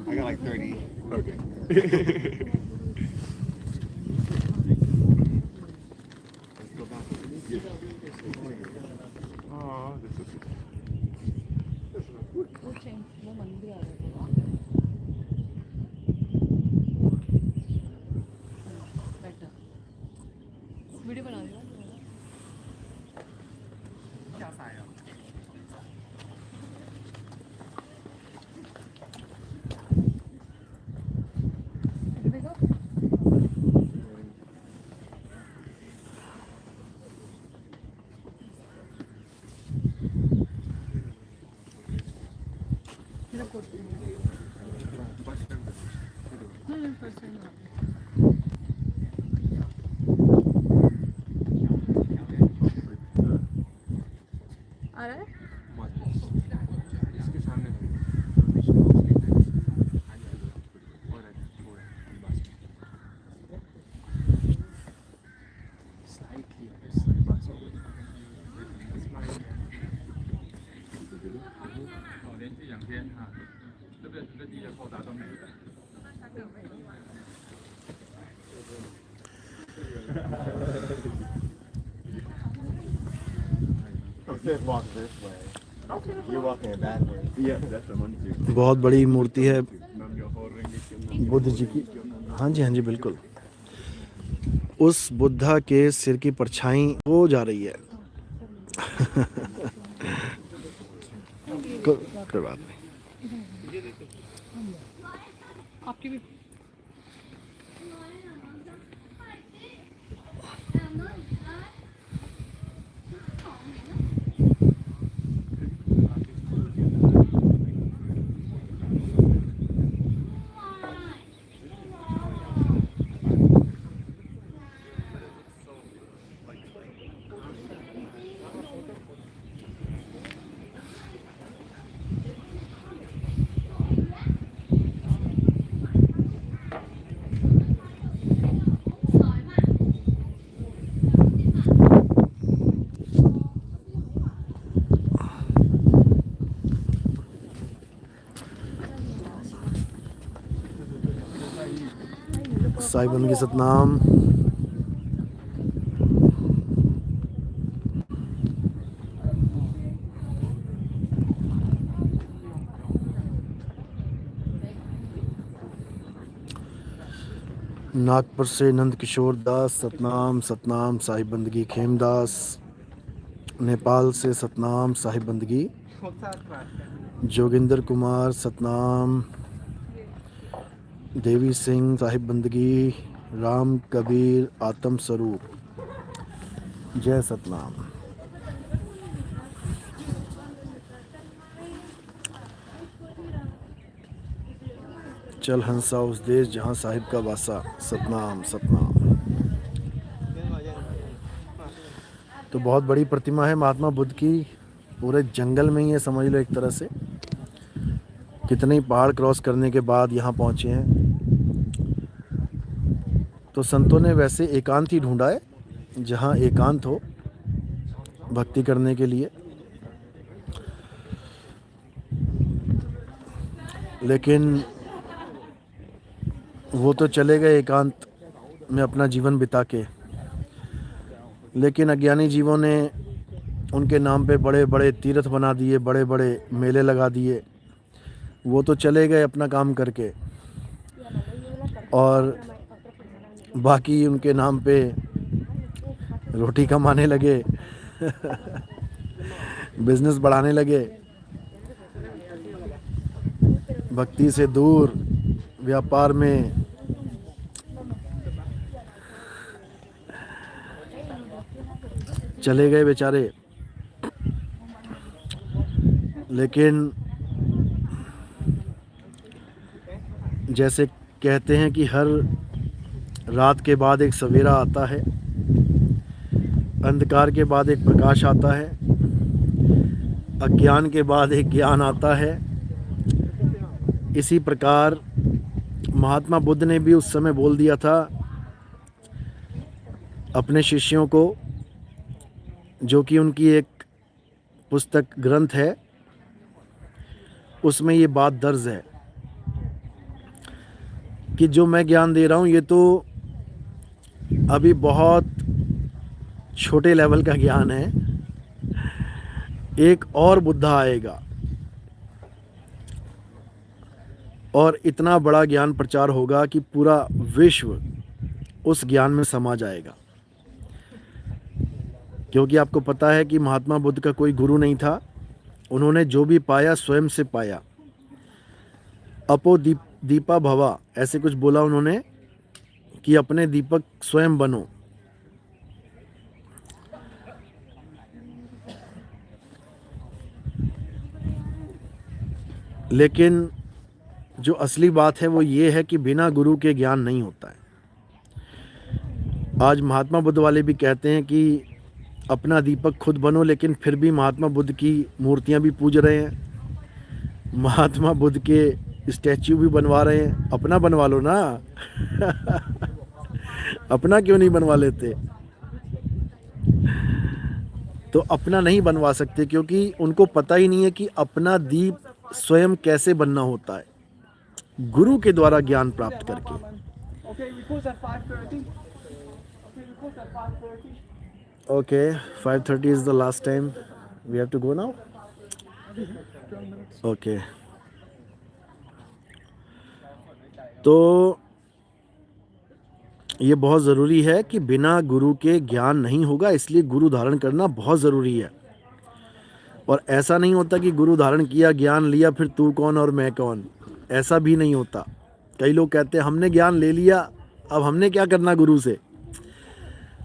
I got like 30. Okay. Let's go back. Yes. Oh, this is. वो change वो मंदिर आ रहा है बेटर वीडियो बना रही हूँ क्या सा आया? देखो मेरा कोट नहीं फर्स्ट टाइम आ रहा है इसके सामने Let's walk this way. You're walking a bad way. Yeah, that's the one too. बहुत बड़ी मूर्ति है Nam yo ho renge kyo. Buddha ji की। हाँ जी बिल्कुल। उस बुद्धा के सिर की परछाई हो जा रही है। कोई बात नहीं। आपकी भी साईं बंदगी सतनाम। नागपुर से नंद किशोर दास सतनाम सतनाम साहिब बंदगी खेमदास। नेपाल से सतनाम साहिब बंदगी। जोगिंदर कुमार सतनाम। देवी सिंह साहिब बंदगी। राम कबीर आत्म स्वरूप। जय सतनाम। चल हंसा उस देश जहाँ साहिब का वासा। सतनाम सतनाम। तो बहुत बड़ी प्रतिमा है महात्मा बुद्ध की, पूरे जंगल में ही है समझ लो एक तरह से। कितने ही पहाड़ क्रॉस करने के बाद यहाँ पहुँचे हैं। तो संतों ने वैसे एकांत ही ढूंढा है, जहाँ एकांत हो भक्ति करने के लिए। लेकिन वो तो चले गए एकांत में अपना जीवन बिता के, लेकिन अज्ञानी जीवों ने उनके नाम पे बड़े बड़े तीर्थ बना दिए, बड़े बड़े मेले लगा दिए। वो तो चले गए अपना काम करके, और बाकी उनके नाम पे रोटी कमाने लगे, बिजनेस बढ़ाने लगे, भक्ति से दूर व्यापार में चले गए बेचारे। लेकिन जैसे कहते हैं कि हर रात के बाद एक सवेरा आता है, अंधकार के बाद एक प्रकाश आता है, अज्ञान के बाद एक ज्ञान आता है। इसी प्रकार महात्मा बुद्ध ने भी उस समय बोल दिया था अपने शिष्यों को, जो कि उनकी एक पुस्तक ग्रंथ है, उसमें ये बात दर्ज है कि जो मैं ज्ञान दे रहा हूँ ये तो अभी बहुत छोटे लेवल का ज्ञान है, एक और बुद्धा आएगा और इतना बड़ा ज्ञान प्रचार होगा कि पूरा विश्व उस ज्ञान में समा जाएगा। क्योंकि आपको पता है कि महात्मा बुद्ध का कोई गुरु नहीं था, उन्होंने जो भी पाया स्वयं से पाया। अपो दीपा भवा, ऐसे कुछ बोला उन्होंने कि अपने दीपक स्वयं बनो। लेकिन जो असली बात है वो ये है कि बिना गुरु के ज्ञान नहीं होता है। आज महात्मा बुद्ध वाले भी कहते हैं कि अपना दीपक खुद बनो, लेकिन फिर भी महात्मा बुद्ध की मूर्तियां भी पूज रहे हैं, महात्मा बुद्ध के स्टैच्यू भी बनवा रहे हैं। अपना बनवा लो ना अपना क्यों नहीं बनवा लेते? तो अपना नहीं बनवा सकते क्योंकि उनको पता ही नहीं है कि अपना दीप स्वयं कैसे बनना होता है, गुरु के द्वारा ज्ञान प्राप्त करके। Okay, 5:30 is the last time. We have to go now? Okay. तो ये बहुत ज़रूरी है कि बिना गुरु के ज्ञान नहीं होगा, इसलिए गुरु धारण करना बहुत ज़रूरी है। और ऐसा नहीं होता कि गुरु धारण किया, ज्ञान लिया, फिर तू कौन और मैं कौन, ऐसा भी नहीं होता। कई लोग कहते हैं हमने ज्ञान ले लिया, अब हमने क्या करना गुरु से।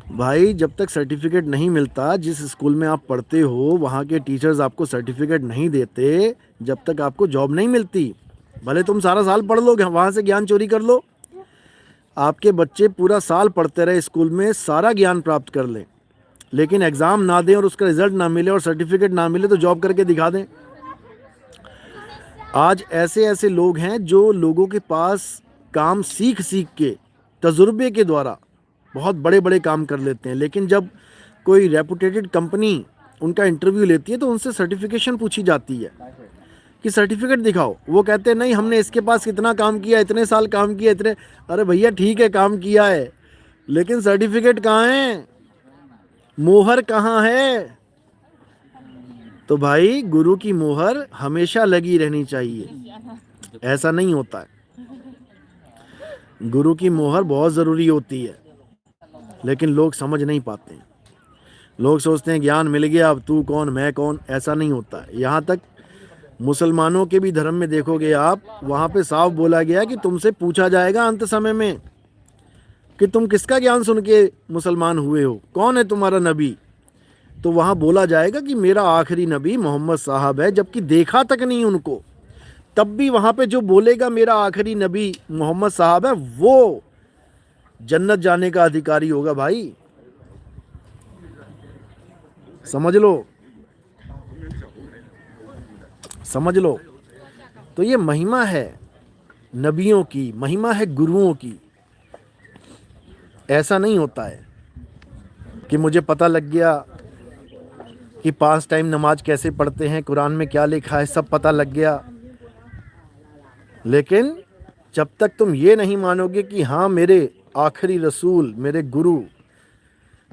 भाई, जब तक सर्टिफिकेट नहीं मिलता, जिस स्कूल में आप पढ़ते हो वहाँ के टीचर्स आपको सर्टिफिकेट नहीं देते, जब तक आपको जॉब नहीं मिलती। भले तुम सारा साल पढ़ लो, वहाँ से ज्ञान चोरी कर लो, आपके बच्चे पूरा साल पढ़ते रहे स्कूल में, सारा ज्ञान प्राप्त कर लें, लेकिन एग्ज़ाम ना दें और उसका रिज़ल्ट ना मिले और सर्टिफिकेट ना मिले तो जॉब करके दिखा दें। आज ऐसे ऐसे लोग हैं जो लोगों के पास काम सीख सीख के, तजुर्बे के द्वारा बहुत बड़े बड़े काम कर लेते हैं, लेकिन जब कोई रेपुटेटेड कंपनी उनका इंटरव्यू लेती है तो उनसे सर्टिफिकेशन पूछी जाती है कि सर्टिफिकेट दिखाओ। वो कहते हैं नहीं, हमने इसके पास कितना काम किया, इतने साल काम किया, इतने। अरे भैया ठीक है, काम किया है, लेकिन सर्टिफिकेट कहाँ है, मोहर कहाँ है? तो भाई, गुरु की मोहर हमेशा लगी रहनी चाहिए, ऐसा नहीं होता है। गुरु की मोहर बहुत ज़रूरी होती है, लेकिन लोग समझ नहीं पाते हैं। लोग सोचते हैं ज्ञान मिल गया, अब तू कौन मैं कौन, ऐसा नहीं होता है। यहाँ तक मुसलमानों के भी धर्म में देखोगे आप, वहाँ पे साफ बोला गया कि तुमसे पूछा जाएगा अंत समय में कि तुम किसका ज्ञान सुन के मुसलमान हुए हो, कौन है तुम्हारा नबी। तो वहाँ बोला जाएगा कि मेरा आखिरी नबी मोहम्मद साहब है, जबकि देखा तक नहीं उनको। तब भी वहाँ पे जो बोलेगा मेरा आखिरी नबी मोहम्मद साहब है, वो जन्नत जाने का अधिकारी होगा। भाई समझ लो, समझ लो। तो ये महिमा है नबियों की, महिमा है गुरुओं की। ऐसा नहीं होता है कि मुझे पता लग गया कि 5 टाइम नमाज कैसे पढ़ते हैं, कुरान में क्या लिखा है, सब पता लग गया। लेकिन जब तक तुम ये नहीं मानोगे कि हाँ मेरे आखिरी रसूल, मेरे गुरु,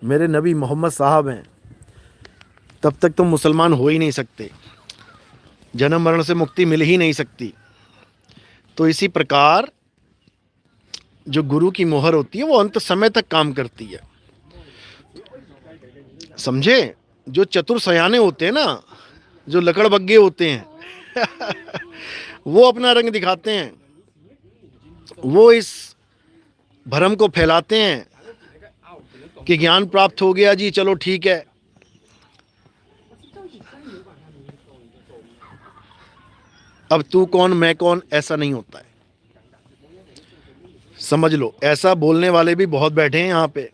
मेरे नबी मोहम्मद साहब हैं, तब तक तुम मुसलमान हो ही नहीं सकते, जन्म मरण से मुक्ति मिल ही नहीं सकती। तो इसी प्रकार जो गुरु की मोहर होती है वो अंत समय तक काम करती है, समझे। जो चतुर सयाने होते हैं ना, जो लकड़बग्गे होते हैं वो अपना रंग दिखाते हैं, वो इस भ्रम को फैलाते हैं कि ज्ञान प्राप्त हो गया जी, चलो ठीक है। अब तू कौन मैं कौन, ऐसा नहीं होता है, समझ लो। ऐसा बोलने वाले भी बहुत बैठे हैं यहाँ पे।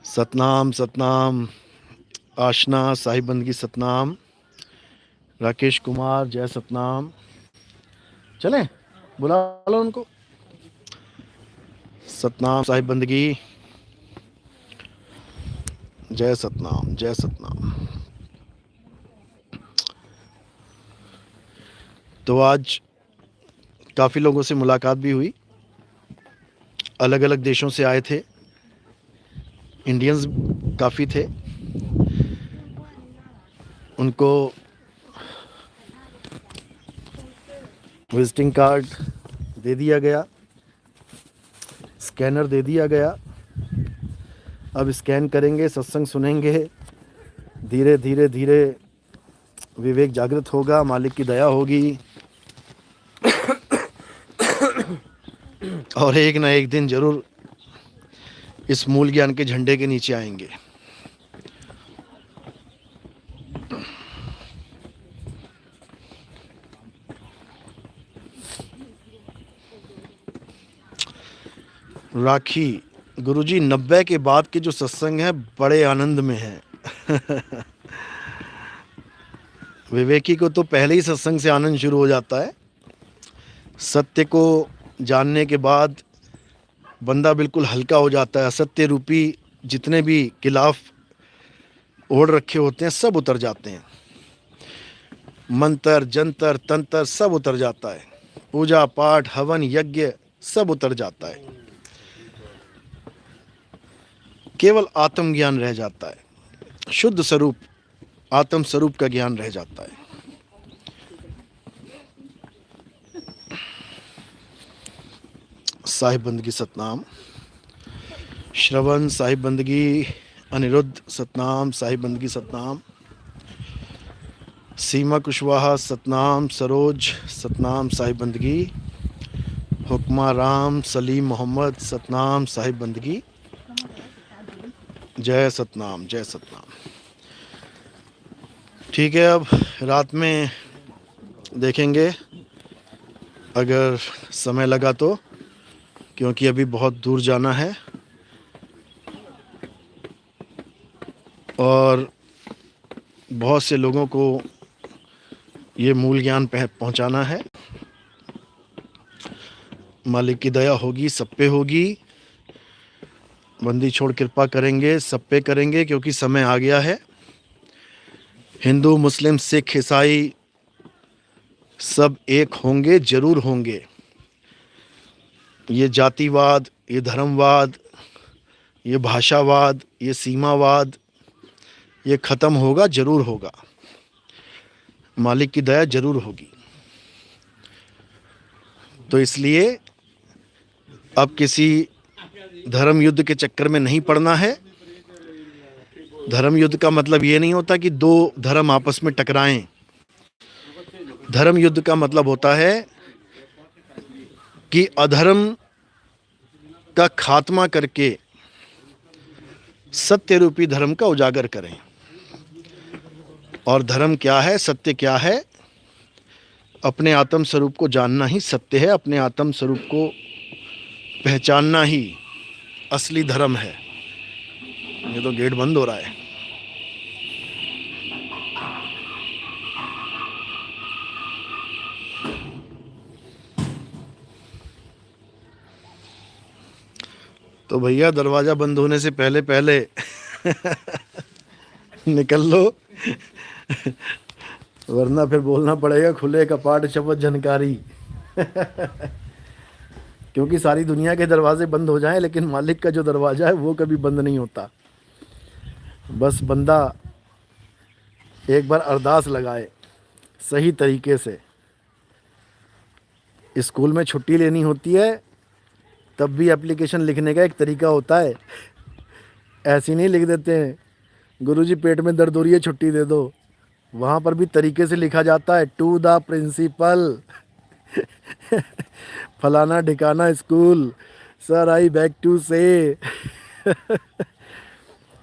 सतनाम सतनाम, आशना साहिब बंदगी सतनाम, राकेश कुमार जय सतनाम। चलें, बुला लो उनको। सतनाम साहिब बंदगी, जय सतनाम, जय सतनाम। तो आज काफ़ी लोगों से मुलाकात भी हुई, अलग अलग देशों से आए थे, इंडियंस काफ़ी थे। उनको विजिटिंग कार्ड दे दिया गया, स्कैनर दे दिया गया। अब स्कैन करेंगे, सत्संग सुनेंगे, धीरे धीरे धीरे विवेक जागृत होगा, मालिक की दया होगी और एक ना एक दिन जरूर इस मूल ज्ञान के झंडे के नीचे आएंगे। राखी गुरुजी 90 के बाद के जो सत्संग है बड़े आनंद में है। विवेकी को तो पहले ही सत्संग से आनंद शुरू हो जाता है। सत्य को जानने के बाद बंदा बिल्कुल हल्का हो जाता है। असत्य रूपी जितने भी खिलाफ ओढ़ रखे होते हैं सब उतर जाते हैं। मंत्र जंतर तंत्र सब उतर जाता है। पूजा पाठ हवन यज्ञ सब उतर जाता है। केवल आत्मज्ञान रह जाता है। शुद्ध स्वरूप आत्म स्वरूप का ज्ञान रह जाता है। साहिब बंदगी सतनाम, श्रवण साहिब बंदगी, अनिरुद्ध सतनाम साहिब बंदगी सतनाम, सीमा कुशवाहा सतनाम, सरोज सतनाम साहिब बंदगी, हुक्मा राम सलीम मोहम्मद सतनाम साहिब बंदगी। जय सतनाम जय सतनाम। ठीक है, अब रात में देखेंगे अगर समय लगा तो, क्योंकि अभी बहुत दूर जाना है और बहुत से लोगों को ये मूल ज्ञान पहुंचाना है। मालिक की दया होगी, सब पे होगी। बंदी छोड़ कृपा करेंगे, सब पे करेंगे, क्योंकि समय आ गया है। हिंदू मुस्लिम सिख ईसाई सब एक होंगे, जरूर होंगे। ये जातिवाद, ये धर्मवाद, ये भाषावाद, ये सीमावाद, ये ख़त्म होगा, जरूर होगा। मालिक की दया जरूर होगी। तो इसलिए अब किसी धर्म युद्ध के चक्कर में नहीं पड़ना है। धर्म युद्ध का मतलब ये नहीं होता कि दो धर्म आपस में टकराएं। धर्म युद्ध का मतलब होता है कि अधर्म का खात्मा करके सत्य रूपी धर्म का उजागर करें। और धर्म क्या है, सत्य क्या है? अपने आत्म स्वरूप को जानना ही सत्य है। अपने आत्म स्वरूप को पहचानना ही असली धर्म है। ये तो गेट बंद हो रहा है। तो भैया दरवाजा बंद होने से पहले पहले निकल लो, वरना फिर बोलना पड़ेगा खुले कपाट शपथ झनकारी। क्योंकि सारी दुनिया के दरवाजे बंद हो जाएं, लेकिन मालिक का जो दरवाज़ा है वो कभी बंद नहीं होता। बस बंदा एक बार अरदास लगाए सही तरीके से। स्कूल में छुट्टी लेनी होती है तब भी एप्लीकेशन लिखने का एक तरीका होता है। ऐसे नहीं लिख देते हैं गुरुजी पेट में दर्द हो रही है छुट्टी दे दो। वहाँ पर भी तरीके से लिखा जाता है, टू द प्रिंसिपल फलाना ठिकाना school, sir I beg to say.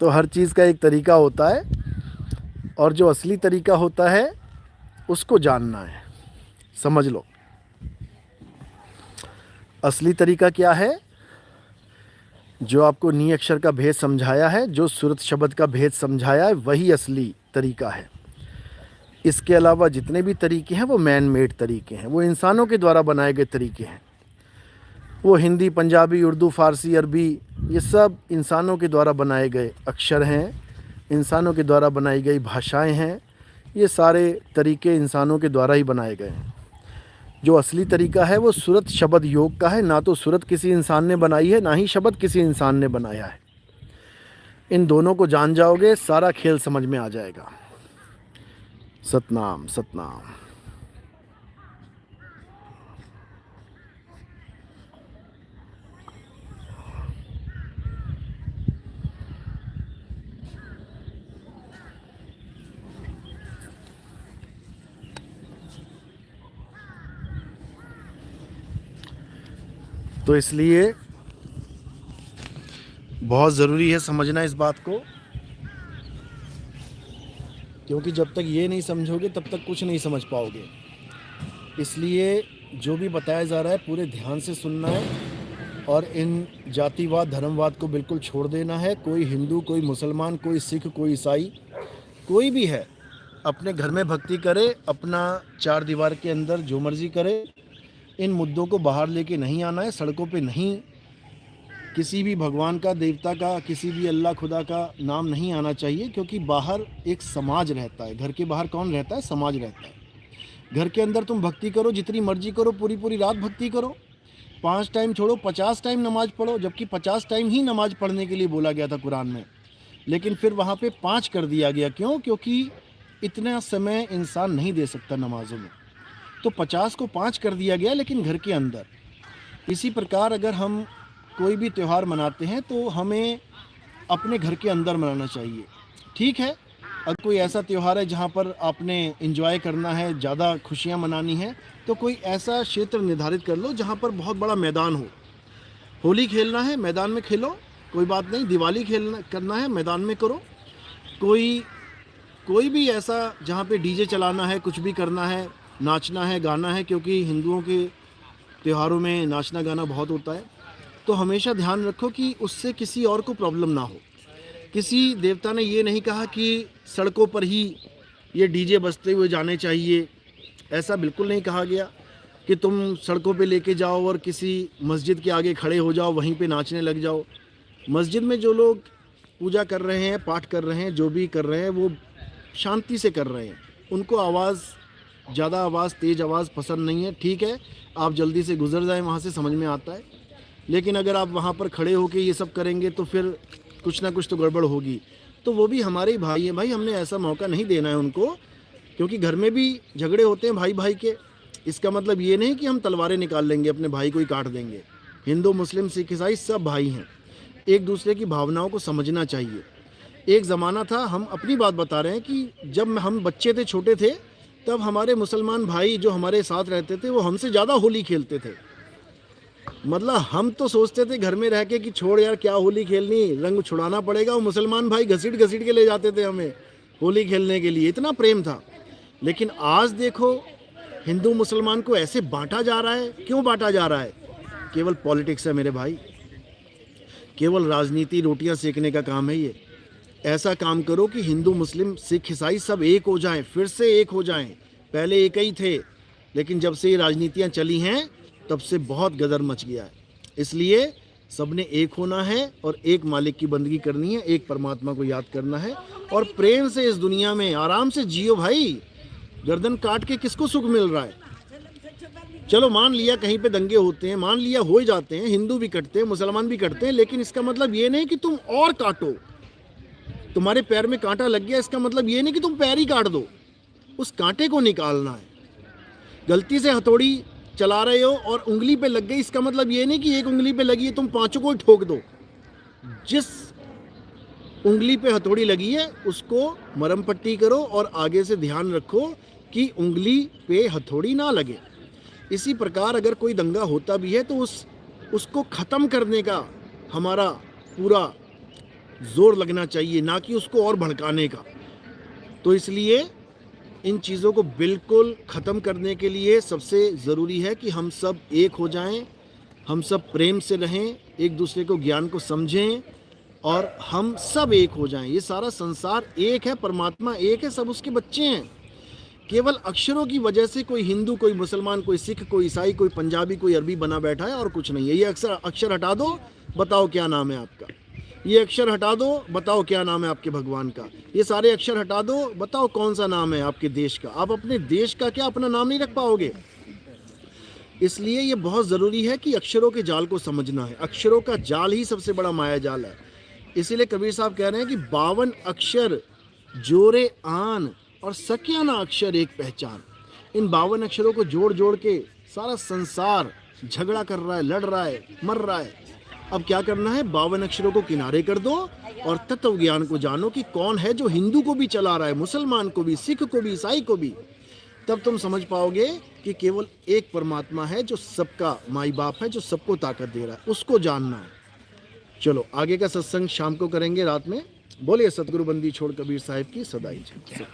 तो हर चीज़ का एक तरीका होता है और जो असली तरीका होता है उसको जानना है। समझ लो असली तरीका क्या है। जो आपको नी अक्षर का भेद समझाया है, जो सूरत शब्द का भेद समझाया है, वही असली तरीका है। इसके अलावा जितने भी तरीके हैं वो मैन मेड तरीके हैं, वो इंसानों के द्वारा बनाए गए तरीके हैं। वो हिंदी, पंजाबी, उर्दू, फ़ारसी, अरबी, ये सब इंसानों के द्वारा बनाए गए अक्षर हैं, इंसानों के द्वारा बनाई गई भाषाएं हैं। ये सारे तरीके इंसानों के द्वारा ही बनाए गए हैं। जो असली तरीका है वो सूरत शब्द योग का है। ना तो सूरत किसी इंसान ने बनाई है, ना ही शब्द किसी इंसान ने बनाया है। इन दोनों को जान जाओगे, सारा खेल समझ में आ जाएगा। सतनाम सतनाम। तो इसलिए बहुत ज़रूरी है समझना इस बात को, क्योंकि जब तक ये नहीं समझोगे तब तक कुछ नहीं समझ पाओगे। इसलिए जो भी बताया जा रहा है पूरे ध्यान से सुनना है और इन जातिवाद धर्मवाद को बिल्कुल छोड़ देना है। कोई हिंदू, कोई मुसलमान, कोई सिख, कोई ईसाई, कोई भी है, अपने घर में भक्ति करे, अपना चार दीवार के अंदर जो मर्जी करे। इन मुद्दों को बाहर लेके नहीं आना है, सड़कों पे नहीं किसी भी भगवान का, देवता का, किसी भी अल्लाह खुदा का नाम नहीं आना चाहिए, क्योंकि बाहर एक समाज रहता है। घर के बाहर कौन रहता है? समाज रहता है। घर के अंदर तुम भक्ति करो, जितनी मर्जी करो, पूरी पूरी रात भक्ति करो, 5 टाइम छोड़ो 50 टाइम नमाज पढ़ो, जबकि 50 टाइम ही नमाज पढ़ने के लिए बोला गया था कुरान में, लेकिन फिर वहाँ पे 5 कर दिया गया। क्यों? क्योंकि इतना समय इंसान नहीं दे सकता नमाजों में, तो 50 को 5 कर दिया गया, लेकिन घर के अंदर। इसी प्रकार अगर हम कोई भी त्यौहार मनाते हैं तो हमें अपने घर के अंदर मनाना चाहिए। ठीक है, अगर कोई ऐसा त्यौहार है जहाँ पर आपने एंजॉय करना है, ज़्यादा खुशियाँ मनानी है, तो कोई ऐसा क्षेत्र निर्धारित कर लो जहाँ पर बहुत बड़ा मैदान हो। होली खेलना है, मैदान में खेलो, कोई बात नहीं। दिवाली करना है, मैदान में करो। कोई भी ऐसा जहाँ पे डीजे चलाना है, कुछ भी करना है, नाचना है, गाना है, क्योंकि हिंदुओं के त्योहारों में नाचना गाना बहुत होता है, तो हमेशा ध्यान रखो कि उससे किसी और को प्रॉब्लम ना हो। किसी देवता ने ये नहीं कहा कि सड़कों पर ही ये डीजे बजते हुए जाने चाहिए, ऐसा बिल्कुल नहीं कहा गया कि तुम सड़कों पे लेके जाओ और किसी मस्जिद के आगे खड़े हो जाओ, वहीं पे नाचने लग जाओ। मस्जिद में जो लोग पूजा कर रहे हैं, पाठ कर रहे हैं, जो भी कर रहे हैं, वो शांति से कर रहे हैं। उनको आवाज़, ज़्यादा आवाज़, तेज़ आवाज़ पसंद नहीं है। ठीक है, आप जल्दी से गुजर जाएं वहाँ से, समझ में आता है। लेकिन अगर आप वहाँ पर खड़े होकर ये सब करेंगे तो फिर कुछ ना कुछ तो गड़बड़ होगी। तो वो भी हमारे ही भाई हैं भाई, हमने ऐसा मौका नहीं देना है उनको, क्योंकि घर में भी झगड़े होते हैं भाई भाई के। इसका मतलब ये नहीं कि हम तलवारें निकाल लेंगे, अपने भाई को ही काट देंगे। हिंदू, मुस्लिम, सिख, ईसाई सब भाई हैं। एक दूसरे की भावनाओं को समझना चाहिए। एक ज़माना था, हम अपनी बात बता रहे हैं, कि जब हम बच्चे थे, छोटे थे, तब हमारे मुसलमान भाई जो हमारे साथ रहते थे वो हमसे ज़्यादा होली खेलते थे। मतलब हम तो सोचते थे घर में रह के कि छोड़ यार, क्या होली खेलनी, रंग छुड़ाना पड़ेगा। वो मुसलमान भाई घसीट घसीट के ले जाते थे हमें होली खेलने के लिए, इतना प्रेम था। लेकिन आज देखो, हिंदू मुसलमान को ऐसे बांटा जा रहा है। क्यों बांटा जा रहा है? केवल पॉलिटिक्स है मेरे भाई, केवल राजनीति, रोटियां सेकने का काम है ये। ऐसा काम करो कि हिंदू, मुस्लिम, सिख, ईसाई सब एक हो जाएं, फिर से एक हो जाएं। पहले एक ही थे, लेकिन जब से ये राजनीतियाँ चली हैं तब से बहुत गदर मच गया है। इसलिए सबने एक होना है और एक मालिक की बंदगी करनी है, एक परमात्मा को याद करना है और प्रेम से इस दुनिया में आराम से जियो भाई। गर्दन काट के किसको सुख मिल रहा है? चलो मान लिया कहीं पे दंगे होते हैं, मान लिया हो ही जाते हैं, हिंदू भी कटते हैं, मुसलमान भी कटते हैं, लेकिन इसका मतलब ये नहीं कि तुम और काटो। तुम्हारे पैर में कांटा लग गया, इसका मतलब ये नहीं कि तुम पैर ही काट दो, उस कांटे को निकालना है। गलती से हथौड़ी चला रहे हो और उंगली पे लग गई, इसका मतलब ये नहीं कि एक उंगली पे लगी है तुम पांचों को ठोक दो। जिस उंगली पे हथौड़ी लगी है उसको मरहम पट्टी करो और आगे से ध्यान रखो कि उंगली पे हथौड़ी ना लगे। इसी प्रकार अगर कोई दंगा होता भी है तो उसको ख़त्म करने का हमारा पूरा जोर लगना चाहिए, ना कि उसको और भड़काने का। तो इसलिए इन चीज़ों को बिल्कुल ख़त्म करने के लिए सबसे ज़रूरी है कि हम सब एक हो जाएं, हम सब प्रेम से रहें, एक दूसरे को ज्ञान को समझें और हम सब एक हो जाएं। ये सारा संसार एक है, परमात्मा एक है, सब उसके बच्चे हैं। केवल अक्षरों की वजह से कोई हिंदू, कोई मुसलमान, कोई सिख, कोई ईसाई, कोई पंजाबी, कोई अरबी बना बैठा है और कुछ नहीं है। ये अक्षर हटा दो, बताओ क्या नाम है आपका। ये अक्षर हटा दो, बताओ क्या नाम है आपके भगवान का। ये सारे अक्षर हटा दो, बताओ कौन सा नाम है आपके देश का। आप अपने देश का क्या अपना नाम नहीं रख पाओगे? इसलिए ये बहुत ज़रूरी है कि अक्षरों के जाल को समझना है। अक्षरों का जाल ही सबसे बड़ा माया जाल है। इसीलिए कबीर साहब कह रहे हैं कि 52 अक्षर जोरे आन और सकियाना अक्षर एक पहचान। इन 52 अक्षरों को जोड़ जोड़ के सारा संसार झगड़ा कर रहा है, लड़ रहा है, मर रहा है। अब क्या करना है, 52 अक्षरों को किनारे कर दो और तत्व ज्ञान को जानो कि कौन है जो हिंदू को भी चला रहा है, मुसलमान को भी, सिख को भी, ईसाई को भी। तब तुम समझ पाओगे कि केवल एक परमात्मा है जो सबका माई बाप है, जो सबको ताकत दे रहा है, उसको जानना है। चलो आगे का सत्संग शाम को करेंगे, रात में। बोलिए सतगुरु बंदी छोड़ कबीर साहिब की सदाई जय।